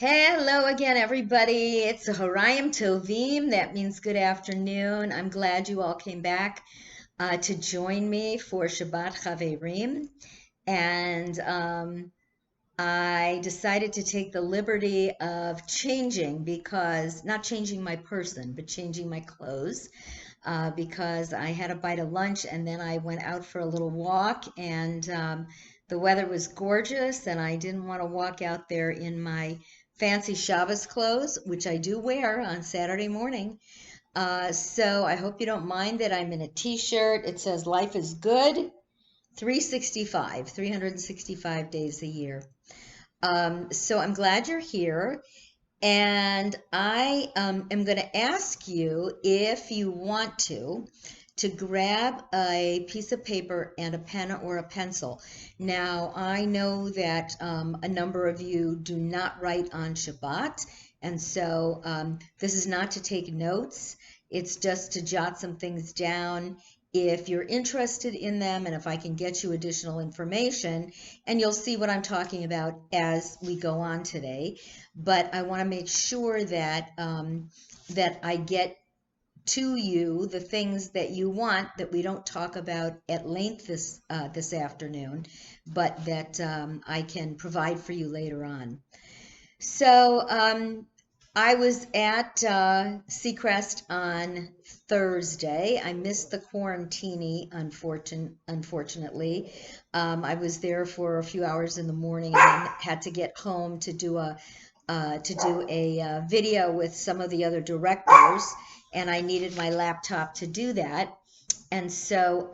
Hello again, everybody. It's a Harayim Tovim. That means good afternoon. I'm glad you all came back to join me for Shabbat Chaverim. And I decided to take the liberty of changing not changing my person, but changing my clothes because I had a bite of lunch and then I went out for a little walk and the weather was gorgeous and I didn't want to walk out there in my fancy Shabbos clothes, which I do wear on Saturday morning. So I hope you don't mind that I'm in a t-shirt. It says life is good, 365 days a year. So I'm glad you're here. And I am going to ask you if you want to grab a piece of paper and a pen or a pencil. Now, I know that a number of you do not write on Shabbat, and so this is not to take notes. It's just to jot some things down if you're interested in them and if I can get you additional information, and you'll see what I'm talking about as we go on today. But I want to make sure that that I get to you the things that you want that we don't talk about at length this afternoon, but that I can provide for you later on. So I was at Seacrest on Thursday. I missed the quarantini, unfortunately. I was there for a few hours in the morning and then had to get home to do a video with some of the other directors, and I needed my laptop to do that. And so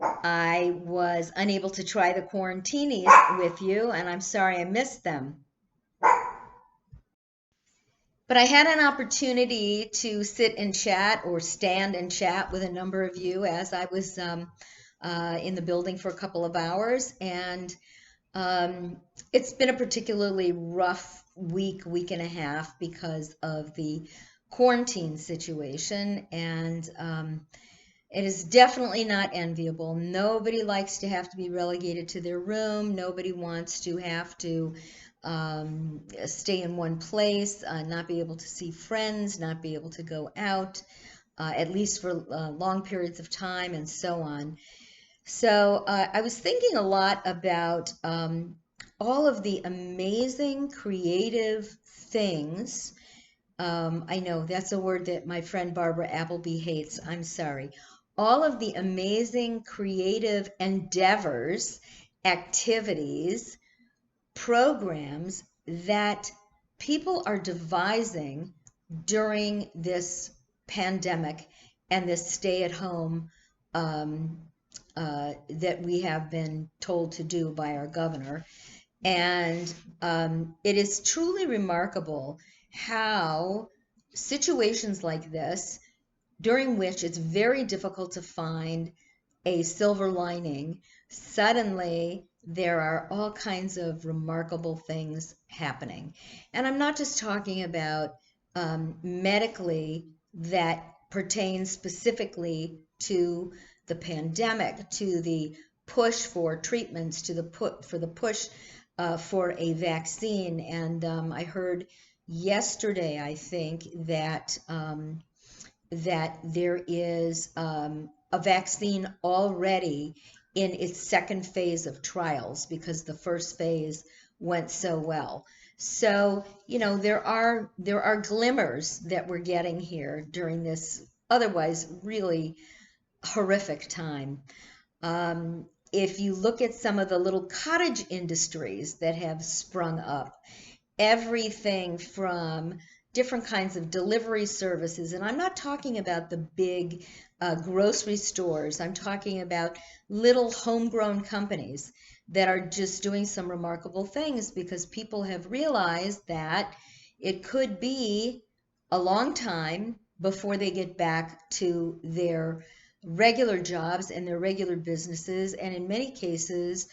I was unable to try the quarantinis with you, and I'm sorry I missed them. But I had an opportunity to sit and chat or stand and chat with a number of you as I was in the building for a couple of hours. And it's been a particularly rough week and a half because of the quarantine situation. And it is definitely not enviable. Nobody likes to have to be relegated to their room. Nobody wants to have to stay in one place, not be able to see friends, not be able to go out, at least for long periods of time, and so on. So I was thinking a lot about all of the amazing creative things. I know that's a word that my friend Barbara Appleby hates. I'm sorry. All of the amazing creative endeavors, activities, programs that people are devising during this pandemic and this stay-at-home that we have been told to do by our governor. And it is truly remarkable how situations like this, during which it's very difficult to find a silver lining, suddenly there are all kinds of remarkable things happening. And I'm not just talking about medically that pertains specifically to the pandemic, to the push for treatments, to the push for a vaccine. And I heard yesterday, I think, that that there is a vaccine already in its second phase of trials because the first phase went so well. So, you know, there are glimmers that we're getting here during this otherwise really horrific time. If you look at some of the little cottage industries that have sprung up, everything from different kinds of delivery services, and I'm not talking about the big grocery stores. I'm talking about little homegrown companies that are just doing some remarkable things because people have realized that it could be a long time before they get back to their regular jobs and their regular businesses, and in many cases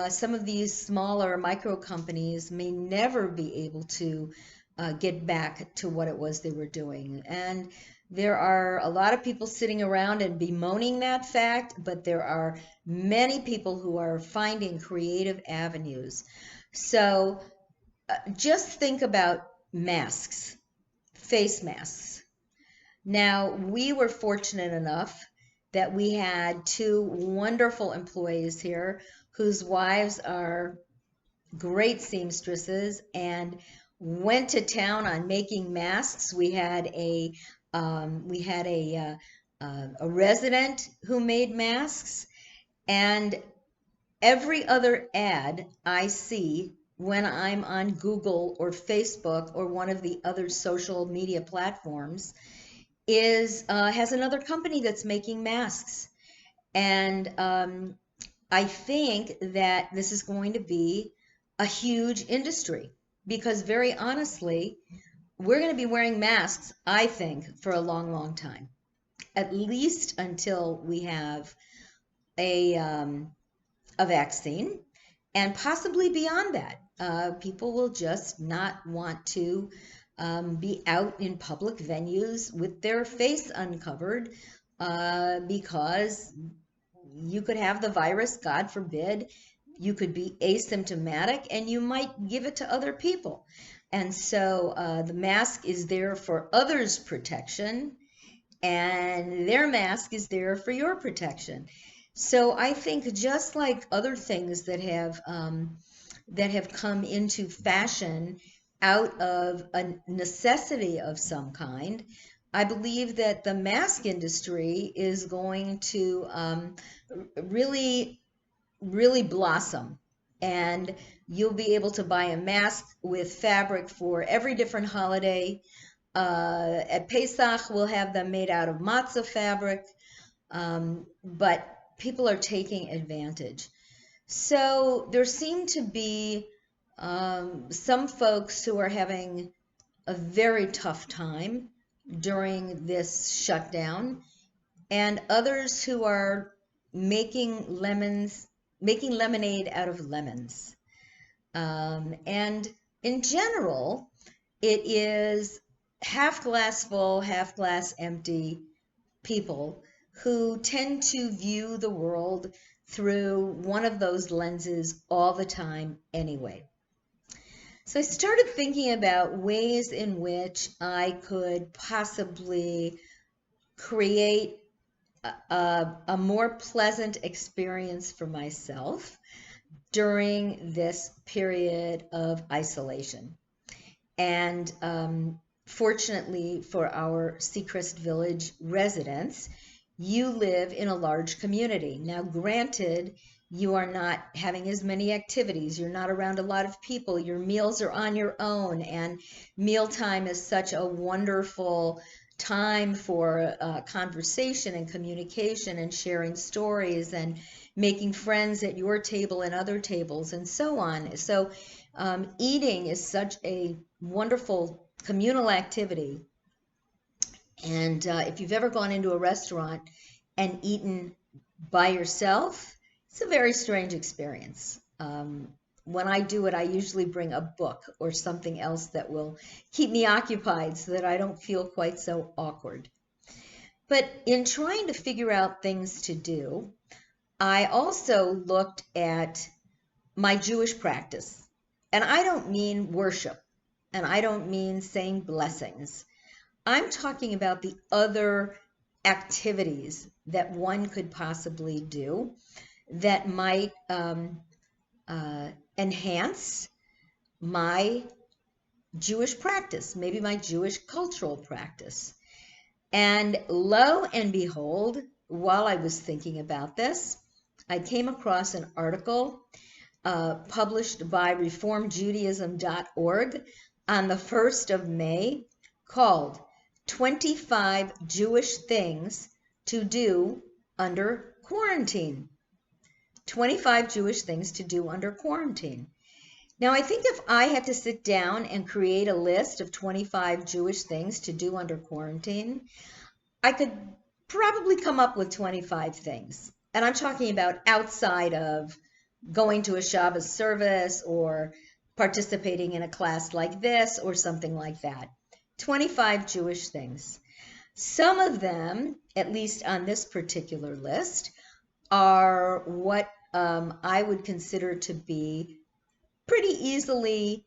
some of these smaller micro companies may never be able to get back to what it was they were doing. And there are a lot of people sitting around and bemoaning that fact, but there are many people who are finding creative avenues. So just think about masks, face masks. Now, we were fortunate enough that we had two wonderful employees here whose wives are great seamstresses and went to town on making masks. We had a resident who made masks, and every other ad I see when I'm on Google or Facebook or one of the other social media platforms is has another company that's making masks. And I think that this is going to be a huge industry because, very honestly, we're going to be wearing masks, I think, for a long, long time, at least until we have a vaccine, and possibly beyond that. People will just not want to be out in public venues with their face uncovered because you could have the virus, God forbid. You could be asymptomatic and you might give it to other people. And so the mask is there for others' protection, and their mask is there for your protection. So I think just like other things that have come into fashion out of a necessity of some kind, I believe that the mask industry is going to really, really blossom. And you'll be able to buy a mask with fabric for every different holiday. At Pesach, we'll have them made out of matzah fabric, but people are taking advantage. So there seem to be some folks who are having a very tough time during this shutdown, and others who are making lemonade out of lemons. And in general, it is half glass full, half glass empty people who tend to view the world through one of those lenses all the time anyway. So I started thinking about ways in which I could possibly create a more pleasant experience for myself during this period of isolation. And fortunately for our Seacrest Village residents, you live in a large community. Now, granted, you are not having as many activities. You're not around a lot of people. Your meals are on your own, and mealtime is such a wonderful time for conversation and communication and sharing stories and making friends at your table and other tables and so on. So eating is such a wonderful communal activity. And if you've ever gone into a restaurant and eaten by yourself, it's a very strange experience. When I do it, I usually bring a book or something else that will keep me occupied so that I don't feel quite so awkward. But in trying to figure out things to do, I also looked at my Jewish practice. And I don't mean worship, and I don't mean saying blessings. I'm talking about the other activities that one could possibly do that might enhance my Jewish practice, maybe my Jewish cultural practice. And lo and behold, while I was thinking about this, I came across an article published by reformjudaism.org on the 1st of May called 25 Jewish Things to Do Under Quarantine. 25 Jewish Things to Do Under Quarantine. Now, I think if I had to sit down and create a list of 25 Jewish things to do under quarantine, I could probably come up with 25 things. And I'm talking about outside of going to a Shabbat service or participating in a class like this or something like that. 25 Jewish things. Some of them, at least on this particular list, are what I would consider to be pretty easily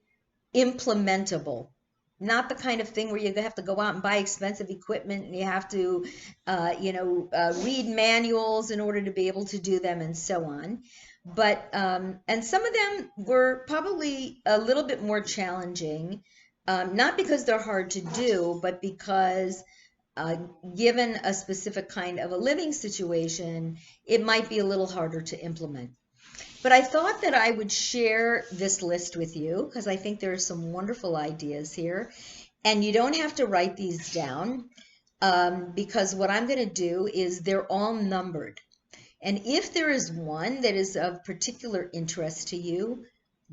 implementable. Not the kind of thing where you have to go out and buy expensive equipment and you have to, read manuals in order to be able to do them and so on. But, and some of them were probably a little bit more challenging, not because they're hard to do, but because given a specific kind of a living situation, it might be a little harder to implement. But I thought that I would share this list with you because I think there are some wonderful ideas here. And you don't have to write these down because what I'm going to do is they're all numbered. And if there is one that is of particular interest to you,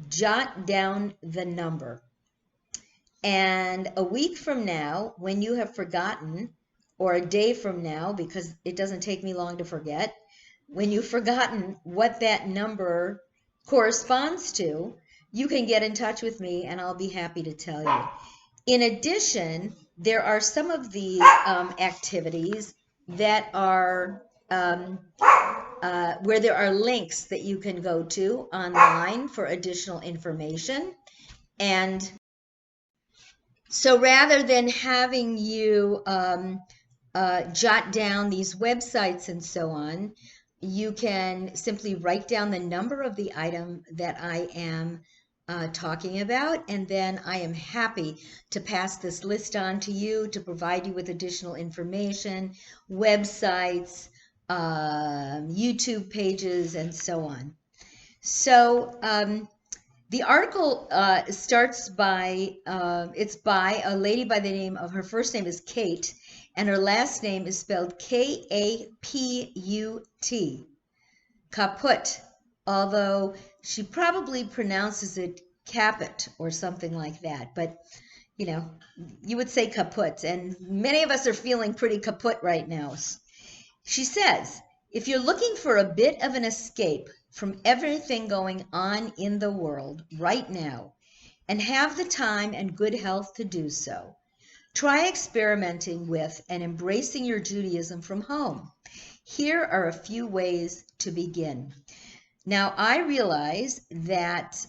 jot down the number. And a week from now, when you have forgotten, or a day from now, because it doesn't take me long to forget, when you've forgotten what that number corresponds to, you can get in touch with me and I'll be happy to tell you. In addition, there are some of these activities that are where there are links that you can go to online for additional information. And so rather than having you jot down these websites and so on, you can simply write down the number of the item that I am talking about, and then I am happy to pass this list on to you to provide you with additional information, websites, YouTube pages, and so on. So the article starts by, it's by a lady by the name of, her first name is Kate, and her last name is spelled K-A-P-U-T, Kaput, although she probably pronounces it Caput or something like that. But, you know, you would say kaput, and many of us are feeling pretty kaput right now. She says, if you're looking for a bit of an escape from everything going on in the world right now and have the time and good health to do so, try experimenting with and embracing your Judaism from home. Here are a few ways to begin. Now, I realize that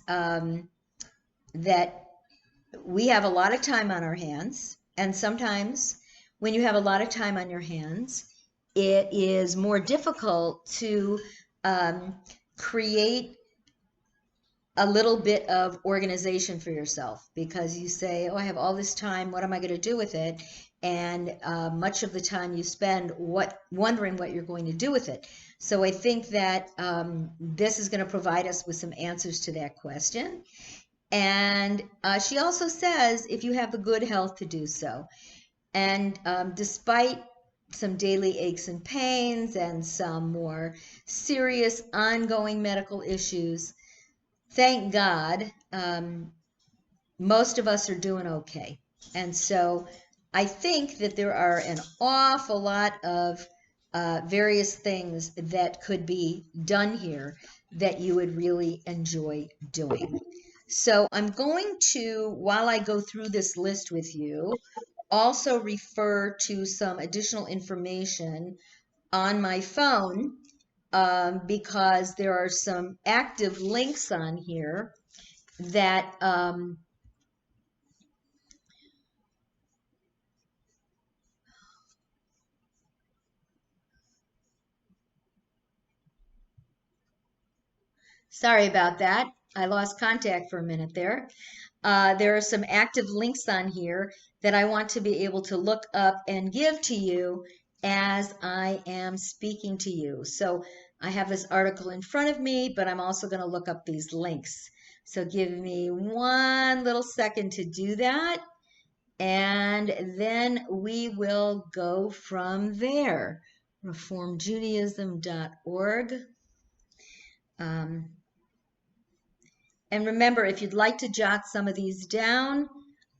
that we have a lot of time on our hands, and sometimes when you have a lot of time on your hands, it is more difficult to create a little bit of organization for yourself, because you say, oh, I have all this time, what am I going to do with it? And much of the time you spend wondering what you're going to do with it. So I think that this is going to provide us with some answers to that question. And she also says, if you have the good health to do so. And despite some daily aches and pains and some more serious ongoing medical issues, thank God, most of us are doing okay. And so I think that there are an awful lot of various things that could be done here that you would really enjoy doing. So I'm going to, while I go through this list with you, also refer to some additional information on my phone because there are some active links on here that sorry about that. I lost contact for a minute there. There are some active links on here that I want to be able to look up and give to you as I am speaking to you. So I have this article in front of me, but I'm also going to look up these links. So give me one little second to do that, and then we will go from there. reformjudaism.org. And remember, if you'd like to jot some of these down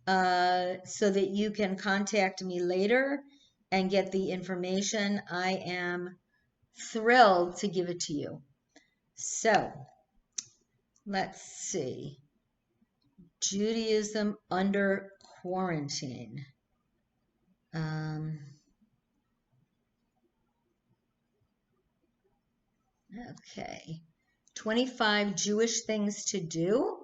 so that you can contact me later and get the information, I am thrilled to give it to you. So let's see. Judaism under quarantine. Okay. 25 Jewish things to do.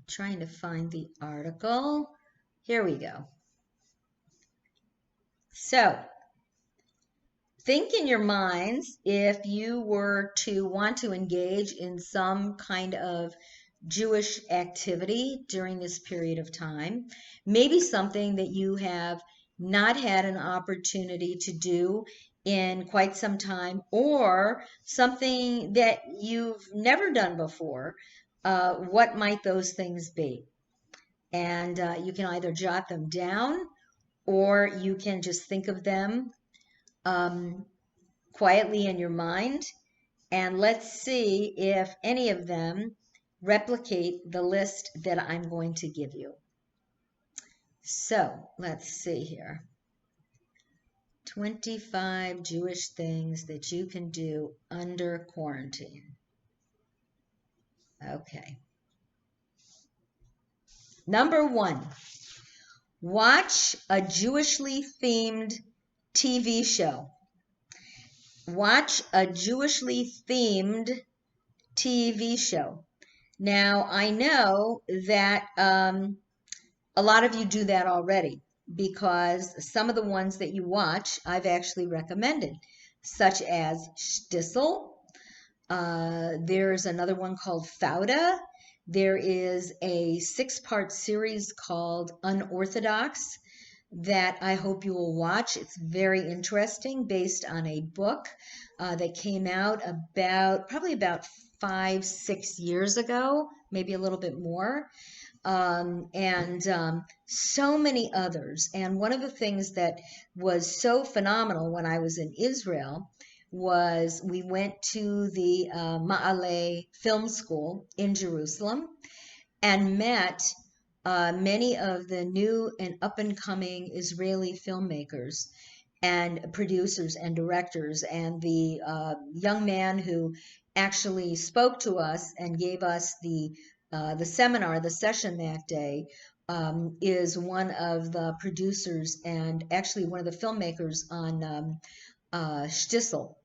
trying to find the article. Here we go. So, think in your minds if you were to want to engage in some kind of Jewish activity during this period of time, maybe something that you have not had an opportunity to do in quite some time, or something that you've never done before. What might those things be? And you can either jot them down, or you can just think of them um, quietly in your mind, and let's see if any of them replicate the list that I'm going to give you. So let's see here. 25 Jewish things that you can do under quarantine. Okay. Number 1, watch a Jewishly themed TV show. Watch a Jewishly themed TV show. Now, I know that a lot of you do that already, because some of the ones that you watch I've actually recommended, such as Shtisel. There's another one called Fauda. There is a 6-part series called Unorthodox that I hope you will watch. It's very interesting, based on a book that came out probably about 5-6 years ago, maybe a little bit more. And so many others. And one of the things that was so phenomenal when I was in Israel was we went to the Ma'ale Film School in Jerusalem and met many of the new and up-and-coming Israeli filmmakers and producers and directors. And the young man who actually spoke to us and gave us the seminar, the session that day, is one of the producers and actually one of the filmmakers on Shtisel.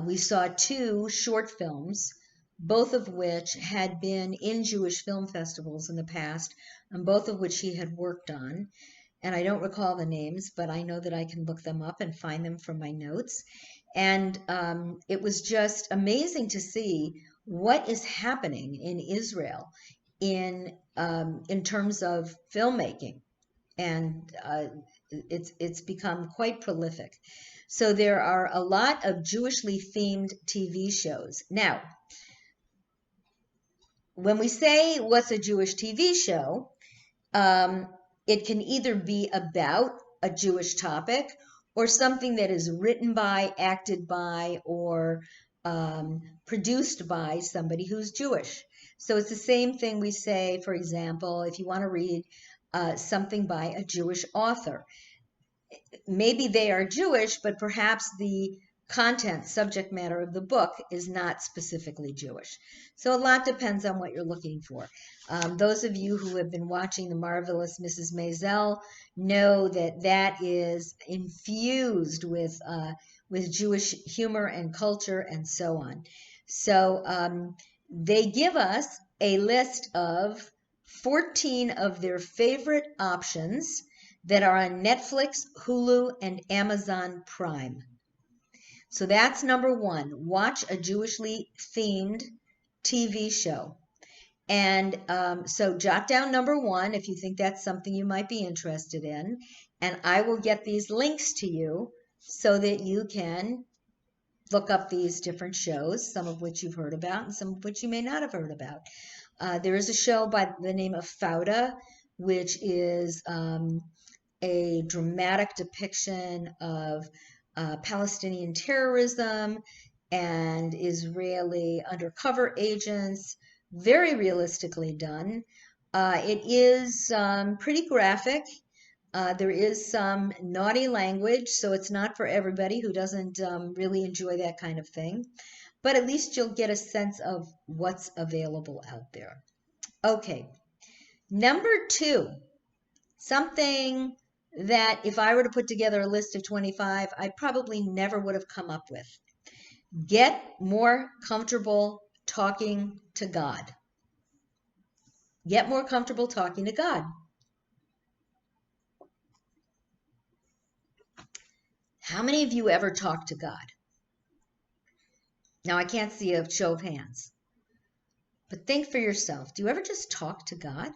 We saw 2 short films, both of which had been in Jewish film festivals in the past, and both of which he had worked on. And I don't recall the names, but I know that I can look them up and find them from my notes. And it was just amazing to see what is happening in Israel in terms of filmmaking, and it's become quite prolific. So there are a lot of Jewishly themed TV shows. Now, when we say what's a Jewish TV show, it can either be about a Jewish topic, or something that is written by, acted by, or produced by somebody who's Jewish. So it's the same thing we say, for example, if you want to read something by a Jewish author. Maybe they are Jewish, but perhaps the content, subject matter of the book is not specifically Jewish. So a lot depends on what you're looking for. Those of you who have been watching The Marvelous Mrs. Maisel know that that is infused with Jewish humor and culture and so on. So they give us a list of 14 of their favorite options that are on Netflix, Hulu, and Amazon Prime. So that's number 1. Watch a Jewishly themed TV show. And so jot down number 1 if you think that's something you might be interested in. And I will get these links to you so that you can look up these different shows, some of which you've heard about and some of which you may not have heard about. There is a show by the name of Fauda, which is a dramatic depiction of Palestinian terrorism and Israeli undercover agents, very realistically done. It is pretty graphic. There is some naughty language, so it's not for everybody who doesn't really enjoy that kind of thing. But at least you'll get a sense of what's available out there. Okay, number 2, something that if I were to put together a list of 25, I probably never would have come up with. Get more comfortable talking to God. Get more comfortable talking to God. How many of you ever talk to God? Now, I can't see a show of hands, but think for yourself. Do you ever just talk to God?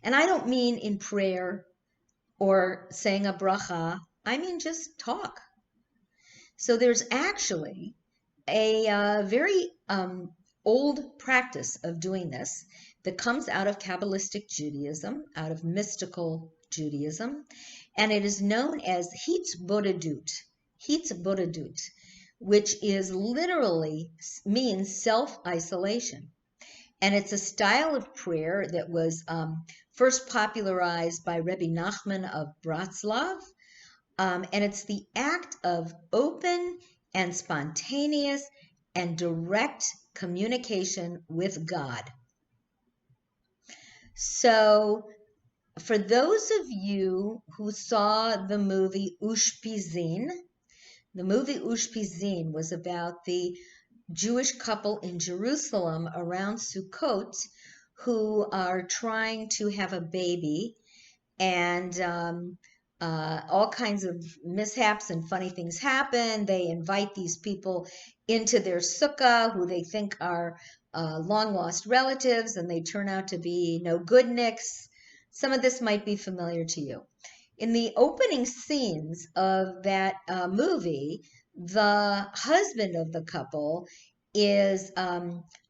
And I don't mean in prayer or saying a bracha. I mean just talk. So there's actually a very old practice of doing this that comes out of Kabbalistic Judaism, out of mystical Judaism, and it is known as Hitzbodedut, which is literally means self-isolation. And it's a style of prayer that was first popularized by Rebbe Nachman of Bratslav, and it's the act of open and spontaneous and direct communication with God. So, for those of you who saw the movie Ushpizin, the movie Ushpizin was about the Jewish couple in Jerusalem around Sukkot who are trying to have a baby, and all kinds of mishaps and funny things happen. They invite these people into their sukkah who they think are long lost relatives, and they turn out to be no goodniks. Some of this might be familiar to you. In the opening scenes of that movie, the husband of the couple is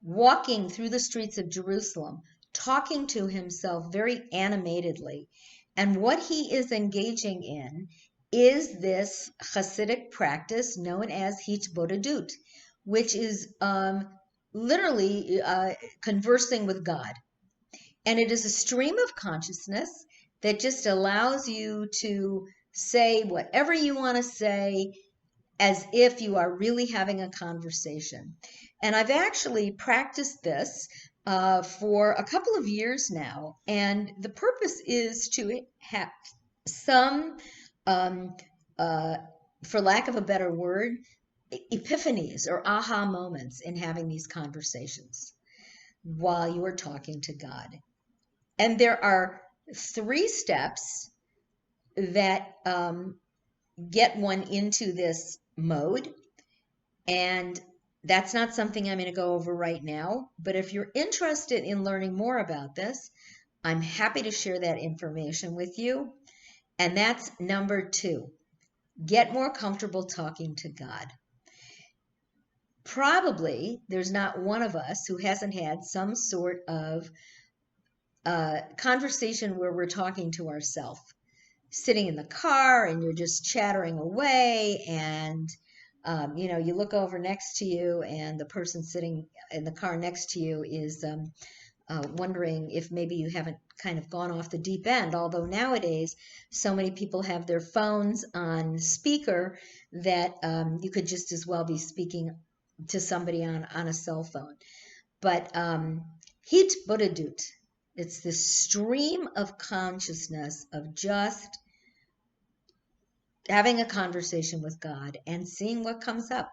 walking through the streets of Jerusalem, talking to himself very animatedly. And what he is engaging in is this Hasidic practice known as Hitbodedut, which is literally conversing with God. And it is a stream of consciousness that just allows you to say whatever you want to say as if you are really having a conversation. And I've actually practiced this for a couple of years now, and the purpose is to have some, for lack of a better word, epiphanies or aha moments in having these conversations while you are talking to God. And there are 3 steps that get one into this mode, and that's not something I'm going to go over right now, but if you're interested in learning more about this, I'm happy to share that information with you. And that's number 2, get more comfortable talking to God. Probably there's not one of us who hasn't had some sort of conversation where we're talking to ourselves, sitting in the car and you're just chattering away, and you look over next to you and the person sitting in the car next to you is wondering if maybe you haven't kind of gone off the deep end, although nowadays so many people have their phones on speaker that you could just as well be speaking to somebody on a cell phone. But Hitbodedut, it's this stream of consciousness of just having a conversation with God and seeing what comes up.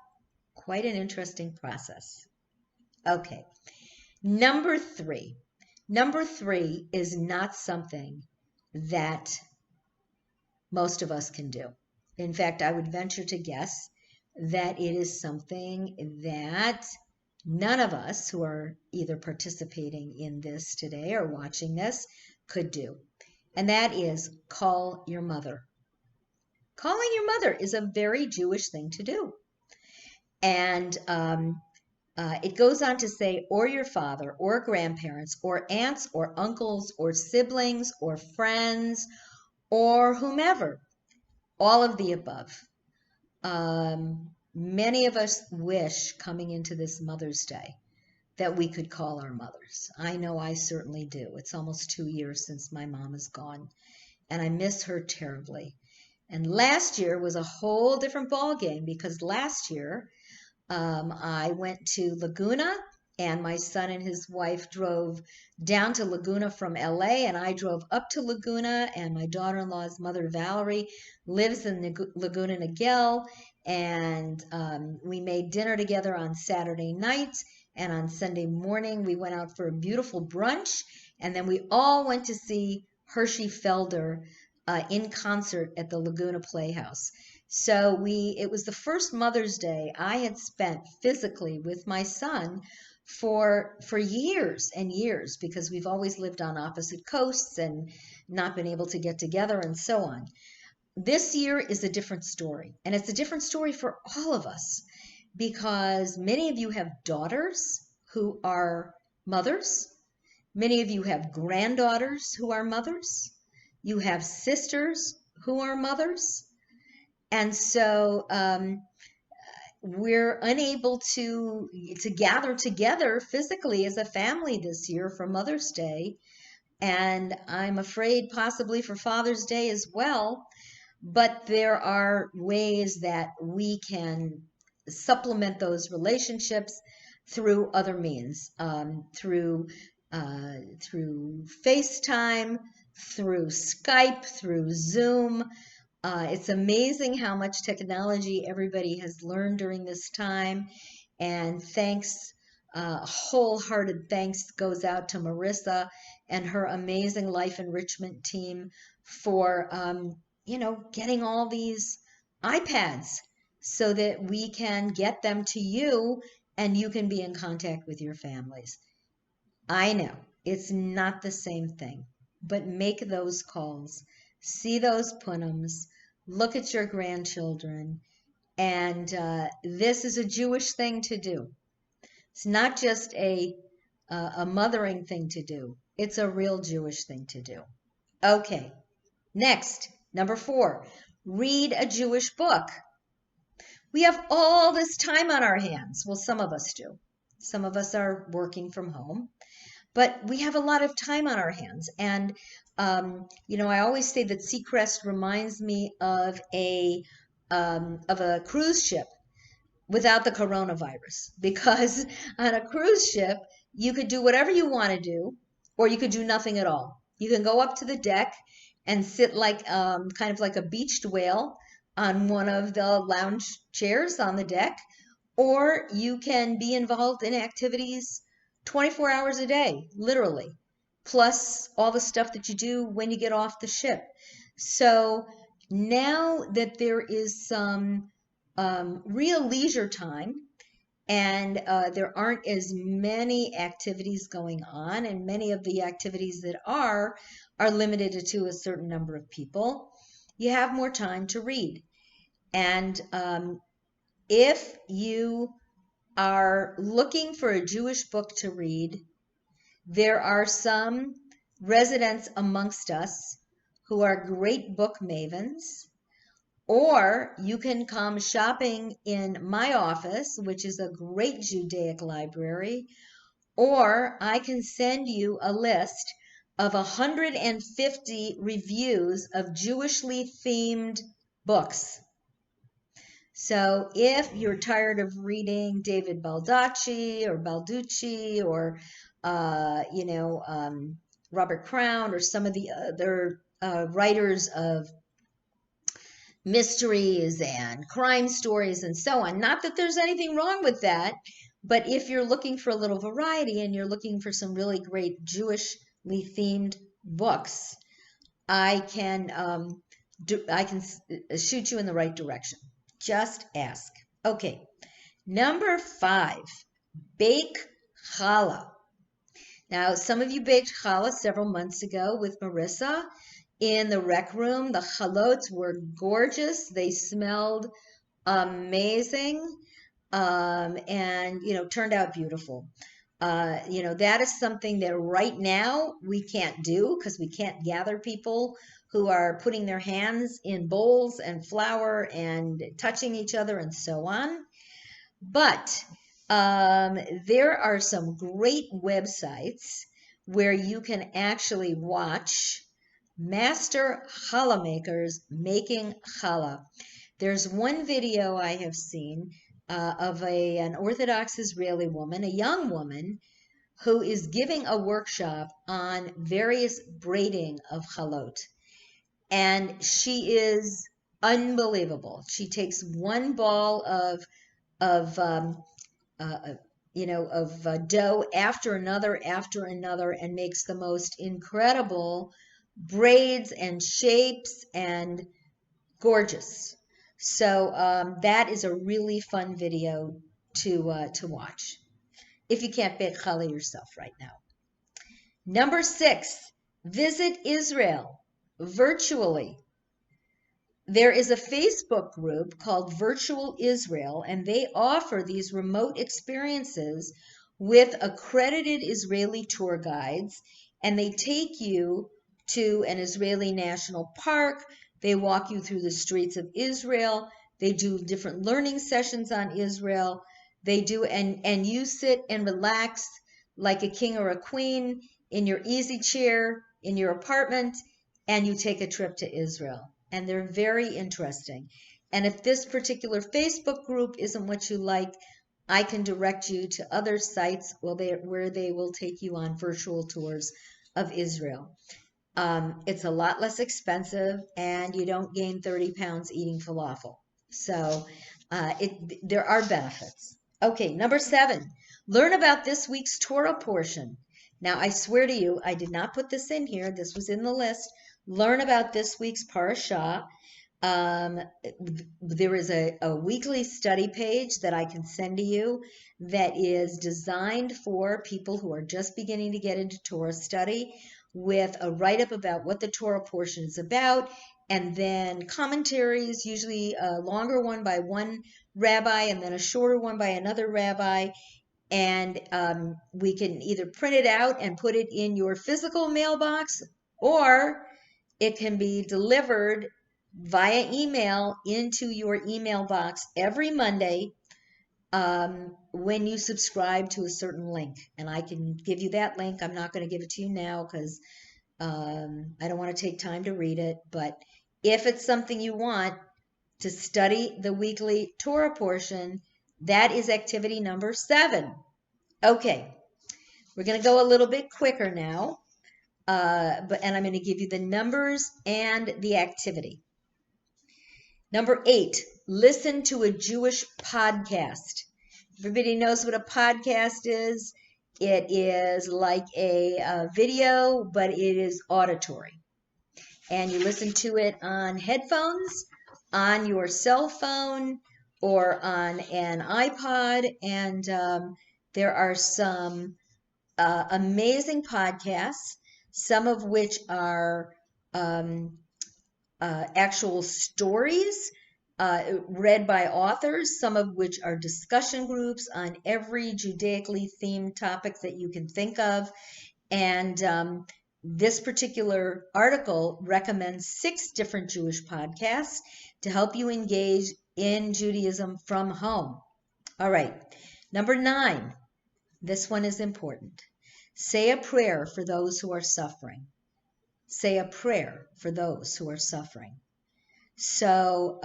Quite an interesting process. Okay, number 3. Number 3 is not something that most of us can do. In fact, I would venture to guess that it is something that none of us who are either participating in this today or watching this could do. And that is call your mother. Calling your mother is a very Jewish thing to do. And it goes on to say, or your father, or grandparents, or aunts, or uncles, or siblings, or friends, or whomever. All of the above. Many of us wish, coming into this Mother's Day, that we could call our mothers. I know I certainly do. It's almost 2 years since my mom is gone, and I miss her terribly. And last year was a whole different ball game, because last year I went to Laguna, and my son and his wife drove down to Laguna from LA, and I drove up to Laguna, and my daughter-in-law's mother, Valerie, lives in Laguna Niguel, and we made dinner together on Saturday night, And on Sunday morning, we went out for a beautiful brunch. And then we all went to see Hershey Felder in concert at the Laguna Playhouse. So it was the first Mother's Day I had spent physically with my son for years and years, because we've always lived on opposite coasts and not been able to get together and so on. This year is a different story, and it's a different story for all of us, because many of you have daughters who are mothers. Many of you have granddaughters who are mothers. You have sisters who are mothers. And so we're unable to gather together physically as a family this year for Mother's Day. And I'm afraid possibly for Father's Day as well. But there are ways that we can supplement those relationships through other means, through FaceTime, through Skype, through Zoom. It's amazing how much technology everybody has learned during this time. And wholehearted thanks goes out to Marissa and her amazing life enrichment team for, getting all these iPads so that we can get them to you and you can be in contact with your families. I know it's not the same thing, but make those calls, see those punams, look at your grandchildren, and this is a Jewish thing to do. It's not just a mothering thing to do. It's a real Jewish thing to do. Okay, next, number 4, read a Jewish book. We have all this time on our hands. Well, some of us do. Some of us are working from home. But we have a lot of time on our hands. And, I always say that Seacrest reminds me of a cruise ship without the coronavirus. Because on a cruise ship, you could do whatever you want to do, or you could do nothing at all. You can go up to the deck and sit like kind of like a beached whale on one of the lounge chairs on the deck, or you can be involved in activities 24 hours a day, literally, plus all the stuff that you do when you get off the ship. So now that there is some real leisure time, and there aren't as many activities going on, and many of the activities that are limited to a certain number of people, you have more time to read. And if you are looking for a Jewish book to read, there are some residents amongst us who are great book mavens, or you can come shopping in my office, which is a great Judaic library, or I can send you a list of 150 reviews of Jewishly themed books. So if you're tired of reading David Baldacci or Balducci or, Robert Crown or some of the other writers of mysteries and crime stories and so on, not that there's anything wrong with that, but if you're looking for a little variety and you're looking for some really great Jewishly themed books, I can shoot you in the right direction. Just ask. Okay, number 5, bake challah. Now, some of you baked challah several months ago with Marissa in the rec room. The chalots were gorgeous. They smelled amazing, and turned out beautiful. That is something that right now we can't do because we can't gather people who are putting their hands in bowls and flour and touching each other and so on. But there are some great websites where you can actually watch master challah makers making challah. There's one video I have seen of an Orthodox Israeli woman, a young woman, who is giving a workshop on various braiding of chalot. And she is unbelievable. She takes one ball of dough after another, and makes the most incredible braids and shapes and gorgeous. So that is a really fun video to watch if you can't bake challah yourself right now. Number 6, visit Israel virtually. There is a Facebook group called Virtual Israel, and they offer these remote experiences with accredited Israeli tour guides, and they take you to an Israeli national park. They walk you through the streets of Israel. They do different learning sessions on Israel. They do, and you sit and relax like a king or a queen in your easy chair in your apartment, and you take a trip to Israel. And they're very interesting. And if this particular Facebook group isn't what you like, I can direct you to other sites where they will take you on virtual tours of Israel. It's a lot less expensive, and you don't gain 30 pounds eating falafel. So there are benefits. Okay, number 7, learn about this week's Torah portion. Now, I swear to you, I did not put this in here. This was in the list. Learn about this week's parashah. There is a weekly study page that I can send to you that is designed for people who are just beginning to get into Torah study, with a write-up about what the Torah portion is about, and then commentaries, usually a longer one by one rabbi and then a shorter one by another rabbi. And we can either print it out and put it in your physical mailbox, or it can be delivered via email into your email box every Monday when you subscribe to a certain link. And I can give you that link. I'm not going to give it to you now because I don't want to take time to read it. But if it's something you want to study the weekly Torah portion, that is activity number 7. Okay, we're going to go a little bit quicker now. And I'm going to give you the numbers and the activity. Number 8, listen to a Jewish podcast. Everybody knows what a podcast is. It is like a video, but it is auditory. And you listen to it on headphones, on your cell phone, or on an iPod. And there are some amazing podcasts, some of which are actual stories read by authors, some of which are discussion groups on every Judaically themed topic that you can think of. And this particular article recommends 6 different Jewish podcasts to help you engage in Judaism from home. All right, number 9, this one is important. Say a prayer for those who are suffering. Say a prayer for those who are suffering. So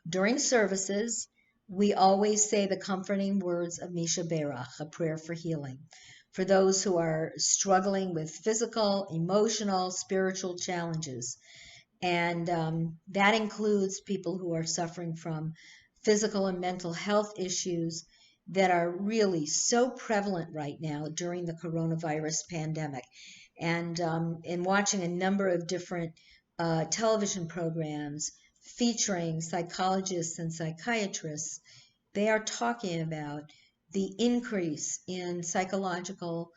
during services, we always say the comforting words of Misha Berach, a prayer for healing, for those who are struggling with physical, emotional, spiritual challenges. And that includes people who are suffering from physical and mental health issues that are really so prevalent right now during the coronavirus pandemic. And in watching a number of different television programs featuring psychologists and psychiatrists, they are talking about the increase in psychological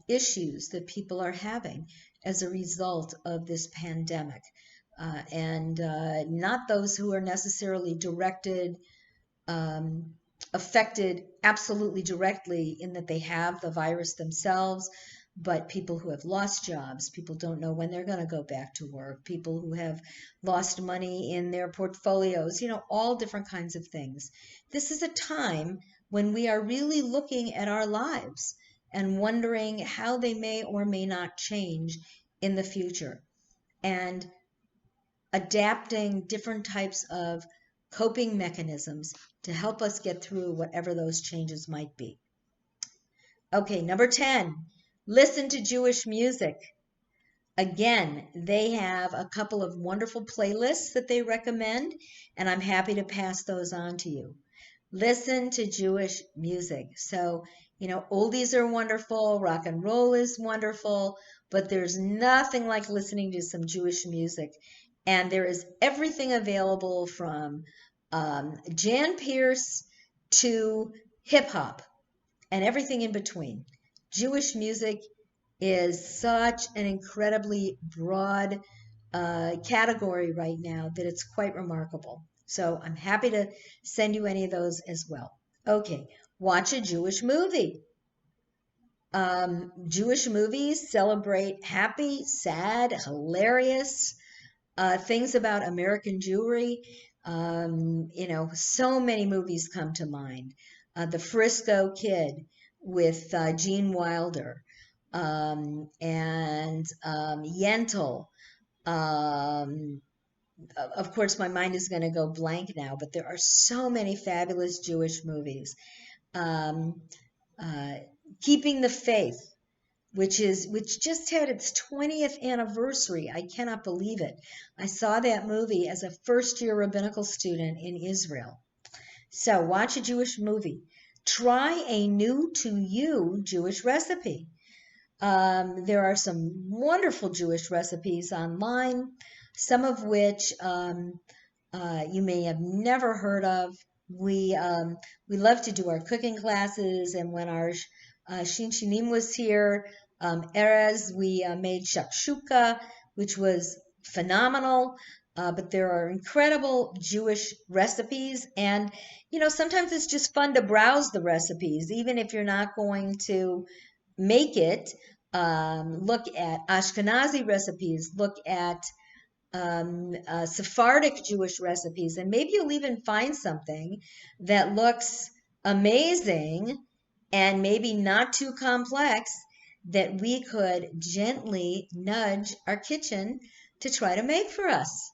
issues that people are having as a result of this pandemic. And not those who are necessarily affected absolutely directly in that they have the virus themselves, but people who have lost jobs, people don't know when they're going to go back to work, people who have lost money in their portfolios, all different kinds of things. This is a time when we are really looking at our lives and wondering how they may or may not change in the future, and adapting different types of coping mechanisms to help us get through whatever those changes might be. Okay, number 10, listen to Jewish music. Again, they have a couple of wonderful playlists that they recommend, and I'm happy to pass those on to you. Listen to Jewish music. So, oldies are wonderful, rock and roll is wonderful, but there's nothing like listening to some Jewish music. And there is everything available from Jan Pierce to hip hop and everything in between. Jewish music is such an incredibly broad category right now that it's quite remarkable. So I'm happy to send you any of those as well. Okay, watch a Jewish movie. Jewish movies celebrate happy, sad, hilarious things about American Jewry. So many movies come to mind. The Frisco Kid with Gene Wilder, and Yentl. Um, of course, my mind is going to go blank now, but there are so many fabulous Jewish movies. Um, uh, Keeping the Faith, which just had its 20th anniversary. I cannot believe it. I saw that movie as a first-year rabbinical student in Israel. So watch a Jewish movie. Try a new to you Jewish recipe. There are some wonderful Jewish recipes online, some of which you may have never heard of. We love to do our cooking classes, and when our Shinshinim was here, Erez, we made shakshuka, which was phenomenal. But there are incredible Jewish recipes, and sometimes it's just fun to browse the recipes, even if you're not going to make it. Look at Ashkenazi recipes, look at Sephardic Jewish recipes, and maybe you'll even find something that looks amazing and maybe not too complex that we could gently nudge our kitchen to try to make for us.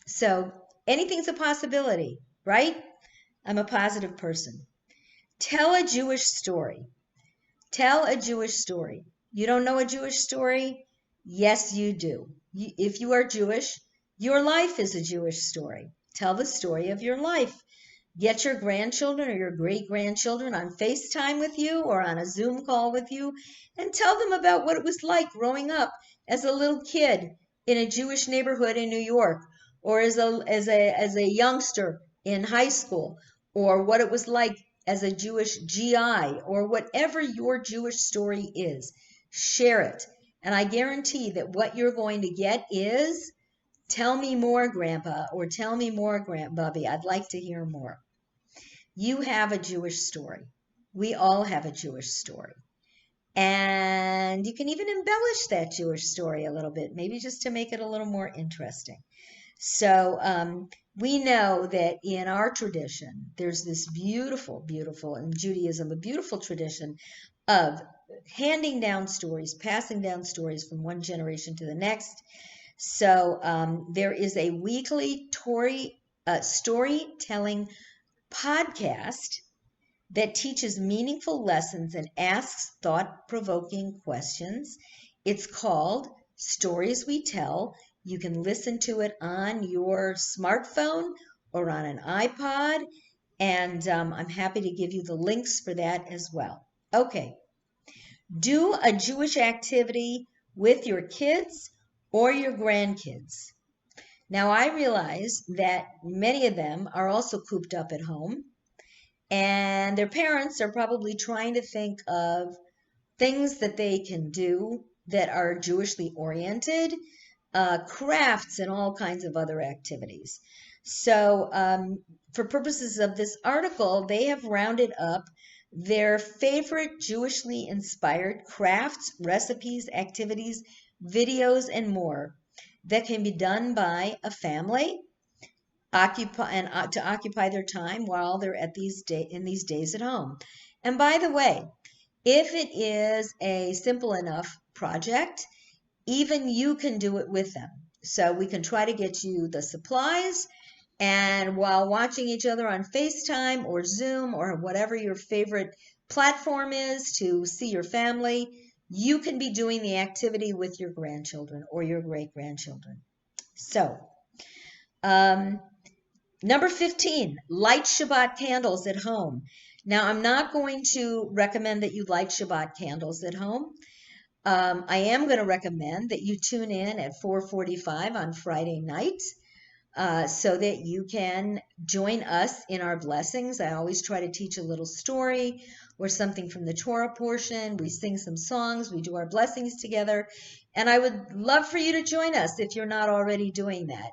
So anything's a possibility, right? I'm a positive person. Tell a Jewish story. Tell a Jewish story. You don't know a Jewish story? Yes, you do. If you are Jewish, your life is a Jewish story. Tell the story of your life. Get your grandchildren or your great-grandchildren on FaceTime with you or on a Zoom call with you and tell them about what it was like growing up as a little kid in a Jewish neighborhood in New York, or as a youngster in high school, or what it was like as a Jewish GI, or whatever your Jewish story is. Share it. And I guarantee that what you're going to get is, tell me more, Grandpa, or tell me more, Grandbubby. I'd like to hear more. You have a Jewish story. We all have a Jewish story. And you can even embellish that Jewish story a little bit, maybe just to make it a little more interesting. So we know that in our tradition, there's this beautiful, in Judaism, a beautiful tradition of handing down stories, passing down stories from one generation to the next. So there is a weekly storytelling podcast that teaches meaningful lessons and asks thought-provoking questions. It's called Stories We Tell. You can listen to it on your smartphone or on an iPod, and I'm happy to give you the links for that as well. Okay, do a Jewish activity with your kids or your grandkids. Now, I realize that many of them are also cooped up at home, and their parents are probably trying to think of things that they can do that are Jewishly oriented, crafts, and all kinds of other activities. So for purposes of this article, they have rounded up their favorite Jewishly inspired crafts, recipes, activities, videos, and more that can be done by a family to occupy their time while they're at in these days at home. And by the way, if it is a simple enough project, even you can do it with them. So we can try to get you the supplies, and while watching each other on FaceTime or Zoom or whatever your favorite platform is to see your family, you can be doing the activity with your grandchildren or your great-grandchildren. So Number 15, light Shabbat candles at home. Now, I'm not going to recommend that you light Shabbat candles at home. I am going to recommend that you tune in at 4:45 on Friday night so that you can join us in our blessings. I always try to teach a little story or something from the Torah portion. We sing some songs, we do our blessings together, and I would love for you to join us if you're not already doing that.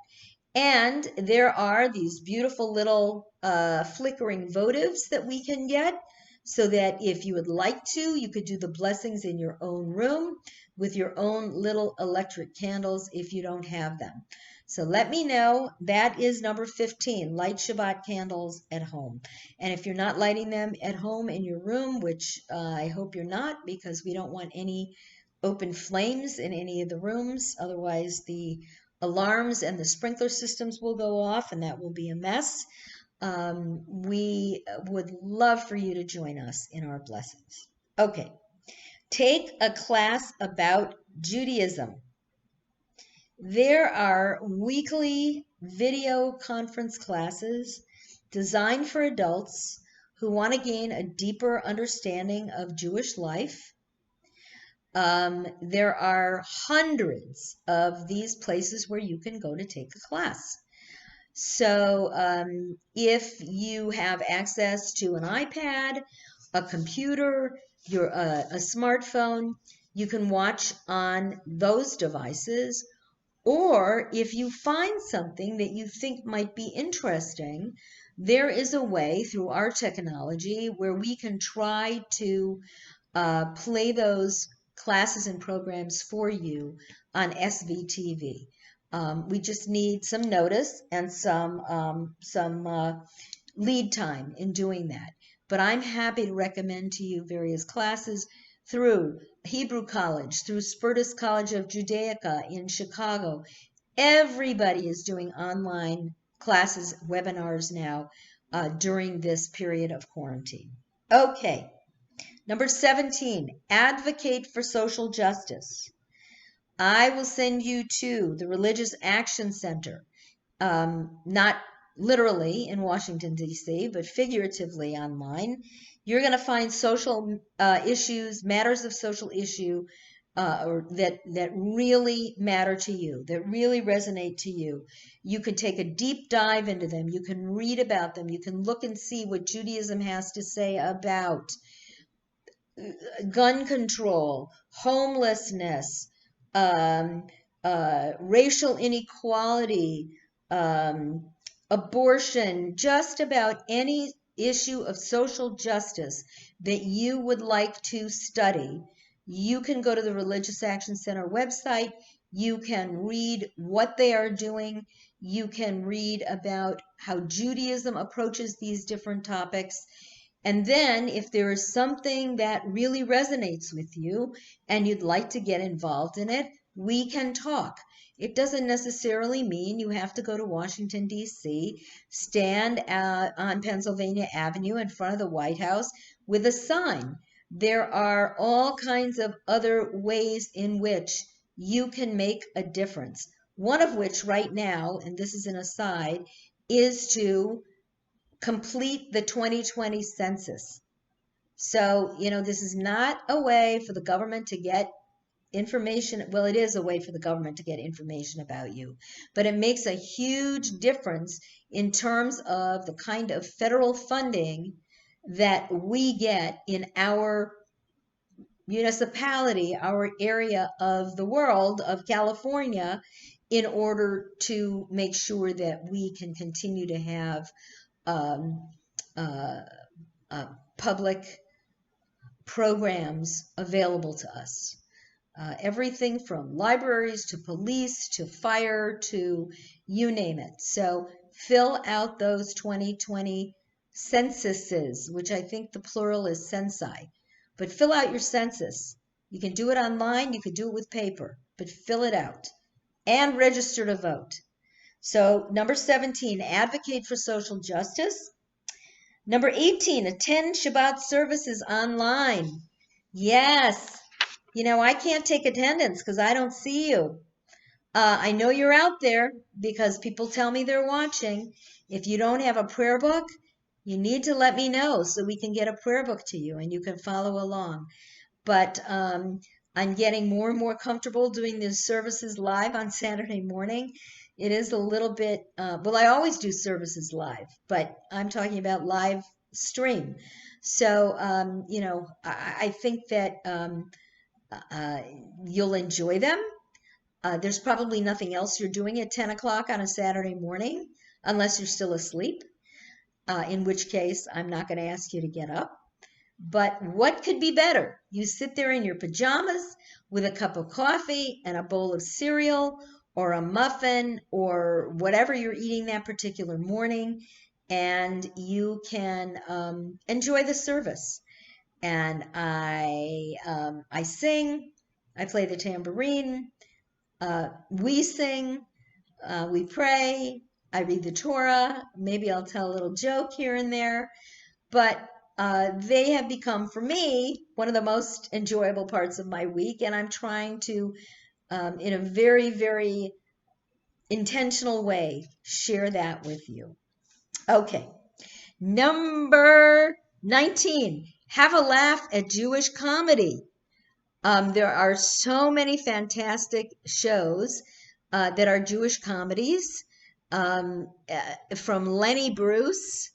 And there are these beautiful little flickering votives that we can get so that if you would like to, you could do the blessings in your own room with your own little electric candles if you don't have them. So let me know. That is number 15, light Shabbat candles at home. And if you're not lighting them at home in your room, which I hope you're not, because we don't want any open flames in any of the rooms. Otherwise, the alarms and the sprinkler systems will go off, and that will be a mess. We would love for you to join us in our blessings. Okay, take a class about Judaism. There are weekly video conference classes designed for adults who want to gain a deeper understanding of Jewish life. There are hundreds of these places where you can go to take a class. So if you have access to an iPad, a computer, a smartphone, you can watch on those devices. Or if you find something that you think might be interesting, there is a way through our technology where we can try to play those classes and programs for you on SVTV. We just need some notice and some lead time in doing that. But I'm happy to recommend to you various classes through Hebrew College, through Spertus College of Judaica in Chicago. Everybody is doing online classes, webinars now during this period of quarantine. Okay. Number 17, advocate for social justice. I will send you to the Religious Action Center, not literally in Washington, D.C., but figuratively online. You're going to find social issues, matters of social issue or that really matter to you, that really resonate to you. You can take a deep dive into them. You can read about them. You can look and see what Judaism has to say about gun control, homelessness, racial inequality, abortion, just about any issue of social justice that you would like to study. You can go to the Religious Action Center website. You can read what they are doing. You can read about how Judaism approaches these different topics. And then if there is something that really resonates with you and you'd like to get involved in it, we can talk. It doesn't necessarily mean you have to go to Washington, D.C., stand on Pennsylvania Avenue in front of the White House with a sign. There are all kinds of other ways in which you can make a difference. One of which right now, and this is an aside, is to complete the 2020 census. So, this is not a way for the government to get information. Well, it is a way for the government to get information about you, but it makes a huge difference in terms of the kind of federal funding that we get in our municipality, our area of the world of California, in order to make sure that we can continue to have public programs available to us. Everything from libraries to police to fire to you name it. So fill out those 2020 censuses, which I think the plural is censi. But fill out your census. You can do it online, you can do it with paper, but fill it out and register to vote. So number 17, advocate for social justice. Number 18, attend Shabbat services online. Yes. I can't take attendance because I don't see you. I know you're out there because people tell me they're watching. If you don't have a prayer book, you need to let me know so we can get a prayer book to you and you can follow along. But I'm getting more and more comfortable doing these services live on Saturday morning. It is a little bit, well, I always do services live, but I'm talking about live stream. So, I think that you'll enjoy them. There's probably nothing else you're doing at 10 o'clock on a Saturday morning, unless you're still asleep, in which case I'm not going to ask you to get up. But what could be better? You sit there in your pajamas with a cup of coffee and a bowl of cereal or a muffin or whatever you're eating that particular morning, and you can enjoy the service. And I sing, I play the tambourine, we sing, we pray, I read the Torah, maybe I'll tell a little joke here and there, but they have become, for me, one of the most enjoyable parts of my week, and I'm trying to, in a very, very intentional way, share that with you. Okay, number 19, have a laugh at Jewish comedy. There are so many fantastic shows that are Jewish comedies, from Lenny Bruce,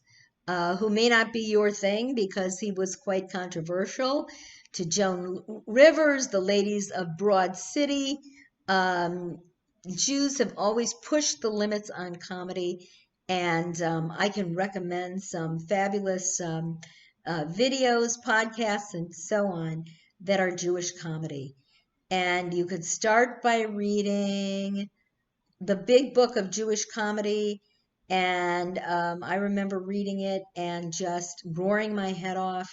who may not be your thing because he was quite controversial, to Joan Rivers, the ladies of Broad City. Jews have always pushed the limits on comedy, and I can recommend some fabulous videos, podcasts, and so on that are Jewish comedy. And you could start by reading the big book of Jewish comedy. And I remember reading it and just roaring my head off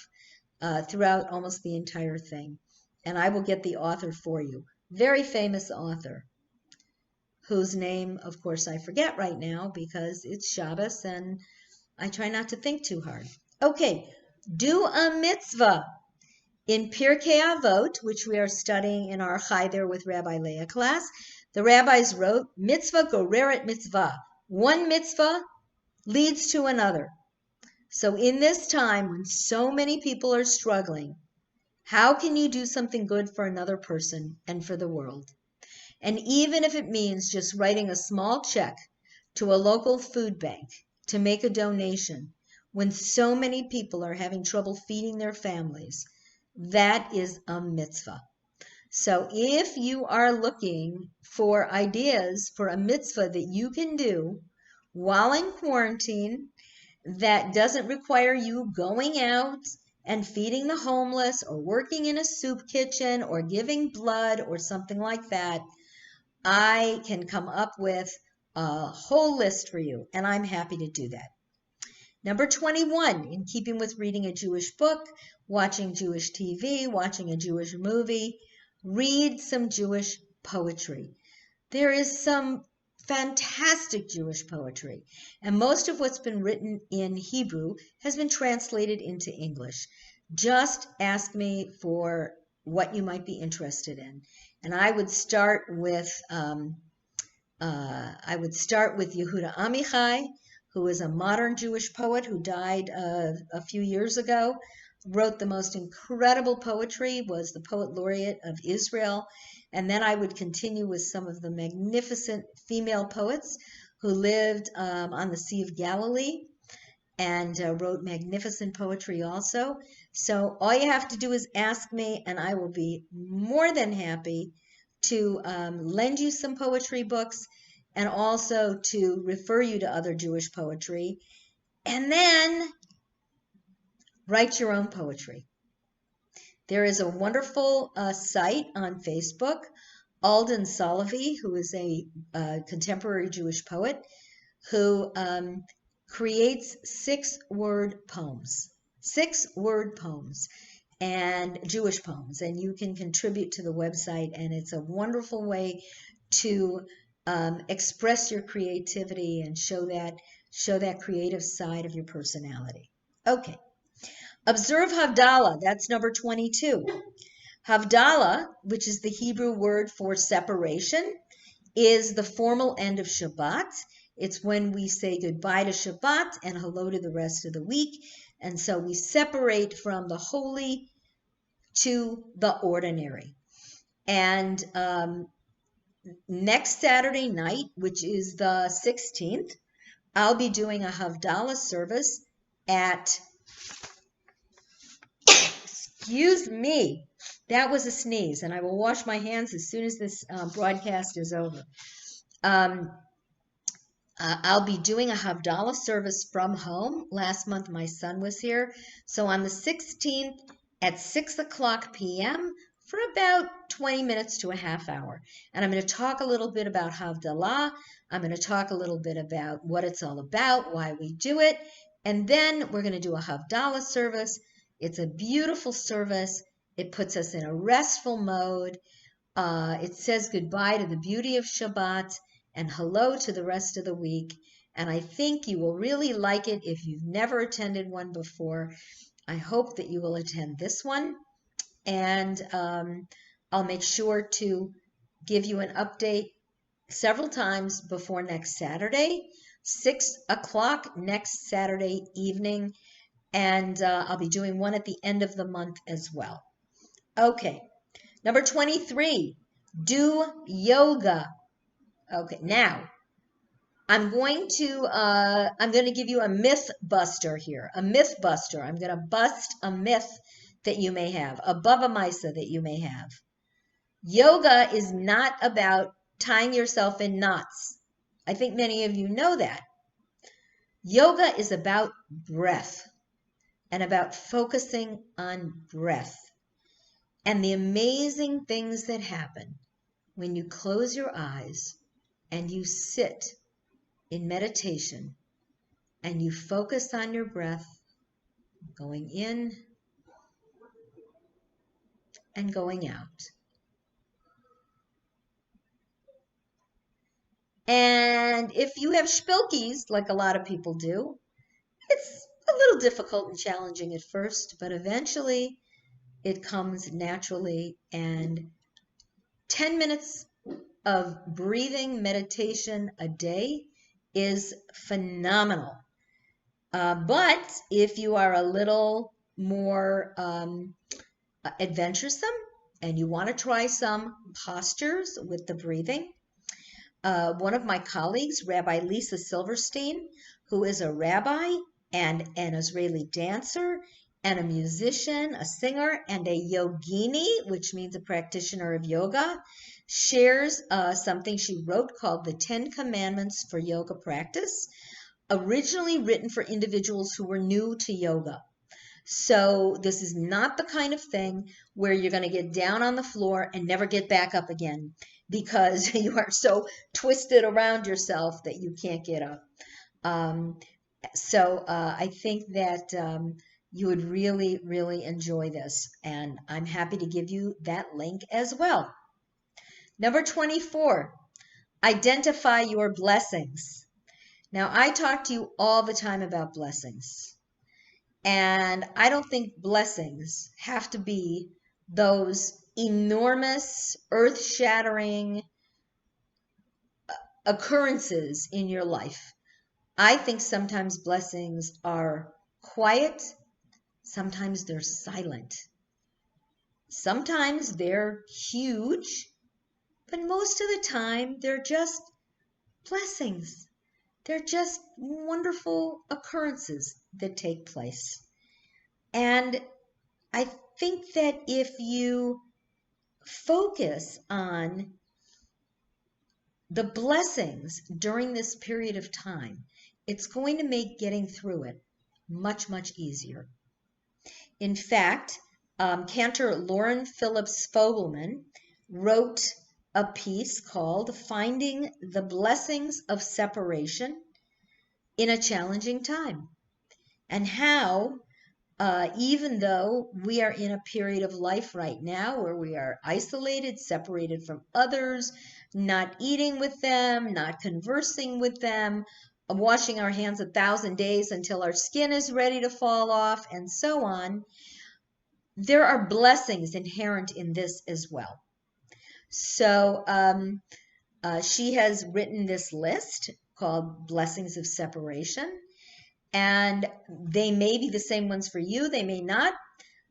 throughout almost the entire thing. And I will get the author for you. Very famous author, whose name, of course, I forget right now because it's Shabbos and I try not to think too hard. Okay, do a mitzvah. In Pirkei Avot, which we are studying in our Chai There with Rabbi Leah class, the rabbis wrote, mitzvah goreret mitzvah. One mitzvah leads to another. So in this time when so many people are struggling, how can you do something good for another person and for the world? And even if it means just writing a small check to a local food bank to make a donation, when so many people are having trouble feeding their families, that is a mitzvah. So if you are looking for ideas for a mitzvah that you can do while in quarantine that doesn't require you going out and feeding the homeless or working in a soup kitchen or giving blood or something like that, I can come up with a whole list for you, and I'm happy to do that. Number 21, in keeping with reading a Jewish book, watching Jewish TV, watching a Jewish movie, read some Jewish poetry. There is some fantastic Jewish poetry, and most of what's been written in Hebrew has been translated into English. Just ask me for what you might be interested in. And I would start with Yehuda Amichai, who is a modern Jewish poet who died a few years ago, wrote the most incredible poetry, was the poet laureate of Israel. And then I would continue with some of the magnificent female poets who lived on the Sea of Galilee and wrote magnificent poetry also. So all you have to do is ask me, and I will be more than happy to lend you some poetry books and also to refer you to other Jewish poetry, and then write your own poetry. There is a wonderful site on Facebook, Alden Solovey, who is a contemporary Jewish poet, who creates 6-word poems, and Jewish poems, and you can contribute to the website, and it's a wonderful way to express your creativity and show that creative side of your personality. Okay. Observe Havdalah, that's number 22. Havdalah, which is the Hebrew word for separation, is the formal end of Shabbat, It's when we say goodbye to Shabbat and hello to the rest of the week. And so we separate from the holy to the ordinary. And next Saturday night, which is the 16th, I'll be doing a Havdalah service at, excuse me, that was a sneeze, and I will wash my hands as soon as this broadcast is over. I'll be doing a Havdalah service from home. Last month my son was here. So on the 16th at 6 o'clock p.m. for about 20 minutes to a half hour. And I'm going to talk a little bit about Havdalah. I'm going to talk a little bit about what it's all about, why we do it. And then we're going to do a Havdalah service. It's a beautiful service. It puts us in a restful mode. It says goodbye to the beauty of Shabbat and hello to the rest of the week. And I think you will really like it if you've never attended one before. I hope that you will attend this one. And I'll make sure to give you an update several times before next Saturday, 6 o'clock next Saturday evening. And I'll be doing one at the end of the month as well. Okay, number 23, do yoga. Okay, now I'm going to give you a myth buster here, a myth buster. I'm going to bust a myth that you may have, a baba misa that you may have. Yoga is not about tying yourself in knots. I think many of you know that. Yoga is about breath and about focusing on breath and the amazing things that happen when you close your eyes and you sit in meditation and you focus on your breath going in and going out. And if you have spilkies, like a lot of people do, it's a little difficult and challenging at first, but eventually it comes naturally. And 10 minutes of breathing meditation a day is phenomenal. But if you are a little more adventuresome and you want to try some postures with the breathing, one of my colleagues, Rabbi Lisa Silverstein, who is a rabbi and an Israeli dancer and a musician, a singer, and a yogini, which means a practitioner of yoga, shares something she wrote called The 10 Commandments for Yoga Practice, originally written for individuals who were new to yoga. So this is not the kind of thing where you're going to get down on the floor and never get back up again because you are so twisted around yourself that you can't get up. So I think that you would really, really enjoy this. And I'm happy to give you that link as well. Number 24, identify your blessings. Now, I talk to you all the time about blessings. And I don't think blessings have to be those enormous, earth-shattering occurrences in your life. I think sometimes blessings are quiet. Sometimes they're silent. Sometimes they're huge, but most of the time they're just blessings. They're just wonderful occurrences that take place. And I think that if you focus on the blessings during this period of time, it's going to make getting through it much, much easier. In fact, Cantor Lauren Phillips Fogelman wrote a piece called Finding the Blessings of Separation in a Challenging Time, and how even though we are in a period of life right now where we are isolated, separated from others, not eating with them, not conversing with them, washing our hands 1,000 days until our skin is ready to fall off, and so on, there are blessings inherent in this as well. So she has written this list, called Blessings of Separation. And they may be the same ones for you, they may not,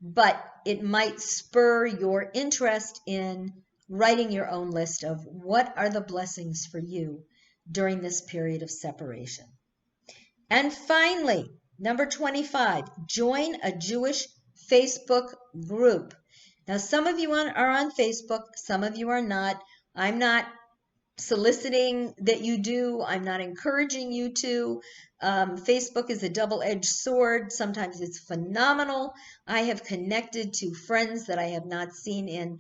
but it might spur your interest in writing your own list of what are the blessings for you during this period of separation. And finally, number 25, join a Jewish Facebook group. Now, some of you are on Facebook, some of you are not. I'm not soliciting that you do. I'm not encouraging you to. Facebook is a double-edged sword. Sometimes it's phenomenal. I have connected to friends that I have not seen in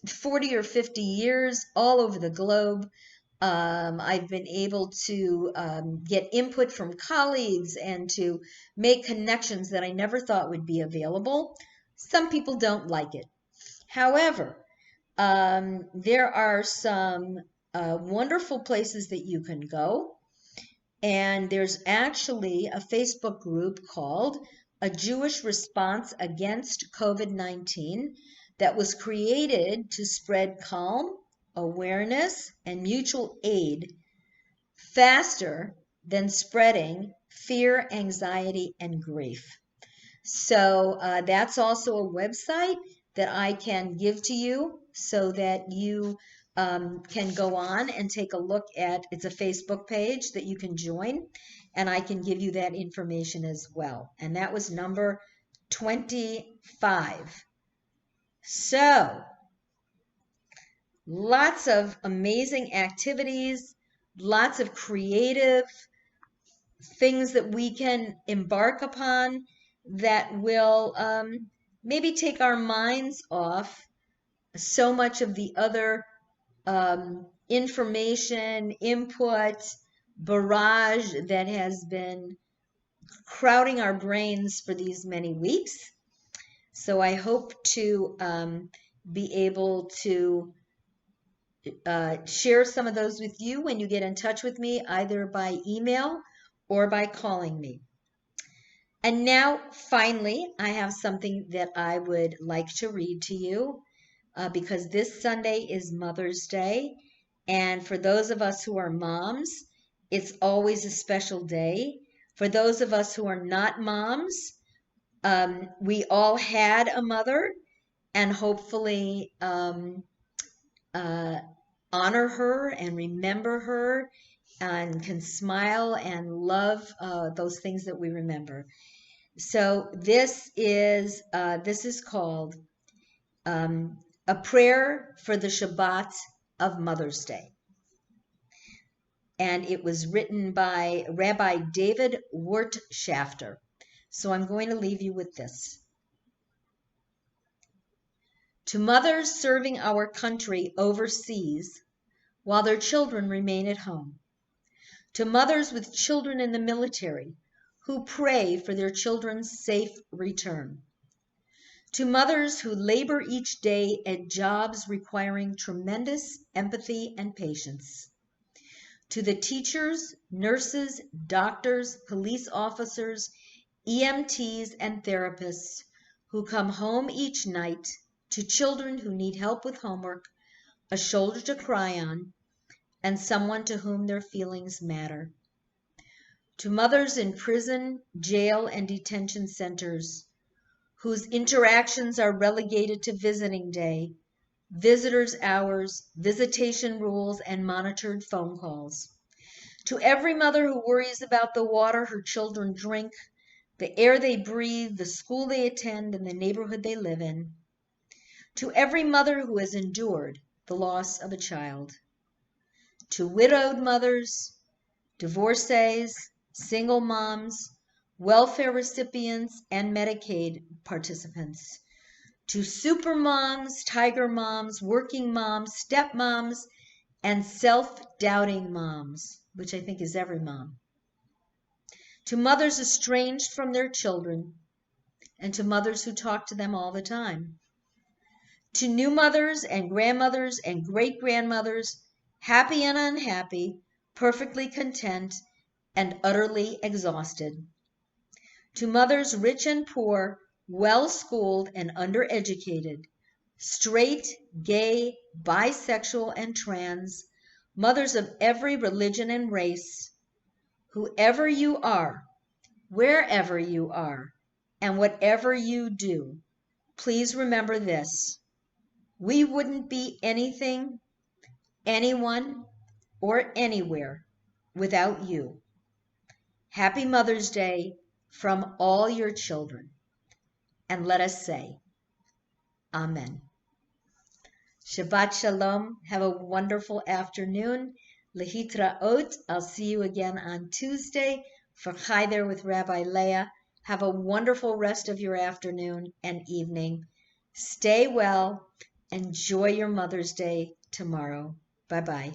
40 or 50 years all over the globe. I've been able to get input from colleagues and to make connections that I never thought would be available. Some people don't like it. However, there are some wonderful places that you can go. And there's actually a Facebook group called A Jewish Response Against COVID-19 that was created to spread calm, awareness, and mutual aid faster than spreading fear, anxiety, and grief. So that's also a website that I can give to you so that you can go on and take a look at. It's a Facebook page that you can join, and I can give you that information as well. And that was number 25. So lots of amazing activities, lots of creative things that we can embark upon that will maybe take our minds off so much of the other information, input, barrage that has been crowding our brains for these many weeks. So I hope to be able to share some of those with you when you get in touch with me, either by email or by calling me. And now, finally, I have something that I would like to read to you because this Sunday is Mother's Day. And for those of us who are moms, it's always a special day. For those of us who are not moms, we all had a mother, and hopefully honor her and remember her and can smile and love those things that we remember. So this is called A Prayer for the Shabbat of Mother's Day. And it was written by Rabbi David Wertschafter. So I'm going to leave you with this. To mothers serving our country overseas while their children remain at home. To mothers with children in the military who pray for their children's safe return. To mothers who labor each day at jobs requiring tremendous empathy and patience. To the teachers, nurses, doctors, police officers, EMTs, and therapists who come home each night to children who need help with homework, a shoulder to cry on, and someone to whom their feelings matter. To mothers in prison, jail, and detention centers whose interactions are relegated to visiting day, visitors' hours, visitation rules, and monitored phone calls. To every mother who worries about the water her children drink, the air they breathe, the school they attend, and the neighborhood they live in. To every mother who has endured the loss of a child. To widowed mothers, divorcees, single moms, welfare recipients, and Medicaid participants. To super moms, tiger moms, working moms, stepmoms, and self-doubting moms, which I think is every mom. To mothers estranged from their children, and to mothers who talk to them all the time. To new mothers and grandmothers and great-grandmothers, happy and unhappy, perfectly content, and utterly exhausted. To mothers rich and poor, well-schooled and undereducated, straight, gay, bisexual, and trans, mothers of every religion and race, whoever you are, wherever you are, and whatever you do, please remember this. We wouldn't be anything, anyone, or anywhere without you. Happy Mother's Day from all your children. And let us say, Amen. Shabbat Shalom. Have a wonderful afternoon. Lehitraot. I'll see you again on Tuesday for Chai There with Rabbi Leah. Have a wonderful rest of your afternoon and evening. Stay well. Enjoy your Mother's Day tomorrow. Bye-bye.